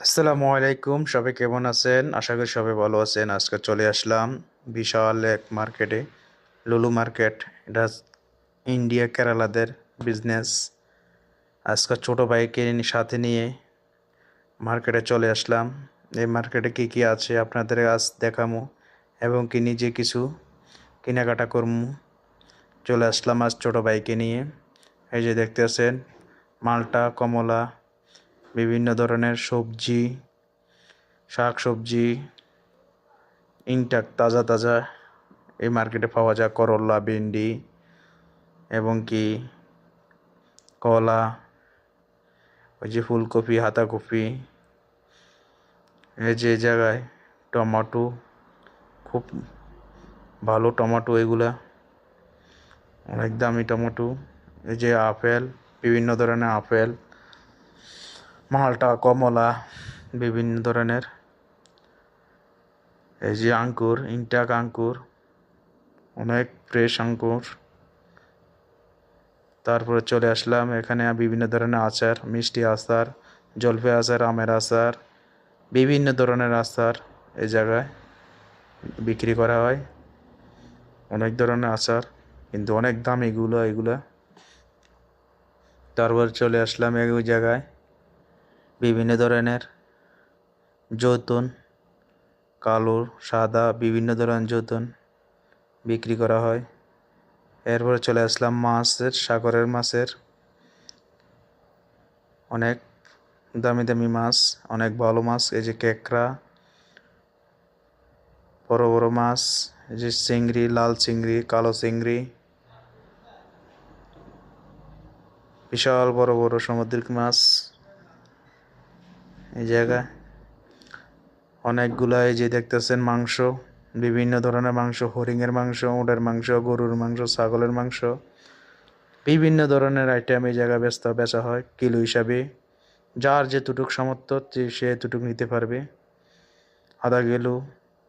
আসসালামু আলাইকুম, সবাই কেমন আছেন? আশা করি সবাই ভালো আছেন। আজকে চলে আসলাম বিশাল এক মার্কেটে, লুলু মার্কেট। এটা ইন্ডিয়া কেরালাদের বিজনেস। আজকে ছোট ভাইকে সাথে নিয়ে মার্কেটে চলে আসলাম। এই মার্কেটে কি কি আছে আপনাদের আজ দেখামু এবং কি নিজে কিছু কেনাকাটা করমু। চলে আসলাম আজ ছোট ভাইকে নিয়ে। এই যে দেখতেছেন মালটা, কমলা, বিভিন্ন ধরনের সবজি, শাক সবজি ইনটাক তাজা তাজা এই মার্কেটে পাওয়া যায়। করল্লা, ভেন্ডি এবং কি কলা, ওই যে ফুলকপি, হাতাকপি। এই যে জায়গায় টমাটো, খুব ভালো টমাটো, এগুলা অনেক দামি টমেটো। এই যে আপেল, বিভিন্ন ধরনের আপেল, মালটা, কমলা, বিভিন্ন ধরনের। এই যে আঙ্কুর, ইনটাক আঙ্কুর, অনেক ফ্রেশ আঙ্কুর। তারপরে চলে আসলাম এখানে বিভিন্ন ধরনের আচার, মিষ্টি আচার, জলপাই আচার, আমের আচার, বিভিন্ন ধরনের আচার এই জায়গায় বিক্রি করা হয়। অনেক ধরনের আচার, কিন্তু অনেক দাম এগুলা। তারপর চলে আসলাম ওই জায়গায় বিভিন্ন ধরনের জৈতুন, কালো, সাদা, বিভিন্ন ধরনের জৈতুন বিক্রি করা হয়। এরপরে চলে আসলাম সাগরের মাছের, অনেক দামি দামি মাছ, অনেক ভালো মাছ। এই যে কেকড়া, বড় বড় মাছ, এই যে চিংড়ি, লাল চিংড়ি, কালো চিংড়ি, বিশাল বড় বড় সামুদ্রিক মাছ এই জায়গায় অনেকগুলা। এই যে দেখতেছেন মাংস, বিভিন্ন ধরনের মাংস, হরিণের মাংস, উটের মাংস, গরুর মাংস, ছাগলের মাংস, বিভিন্ন ধরনের আইটেম এই জায়গায় বেচা হয় কিলো হিসাবে। যার যেটুক সামর্থ্য সে এতটুক নিতে পারবে। আধা কিলো,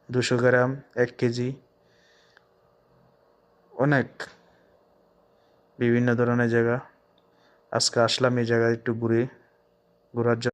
200 গ্রাম, 1 কেজি, অনেক বিভিন্ন ধরনের জায়গা। আজকে আসলাম এই জায়গায় একটু ঘোরার জন্য।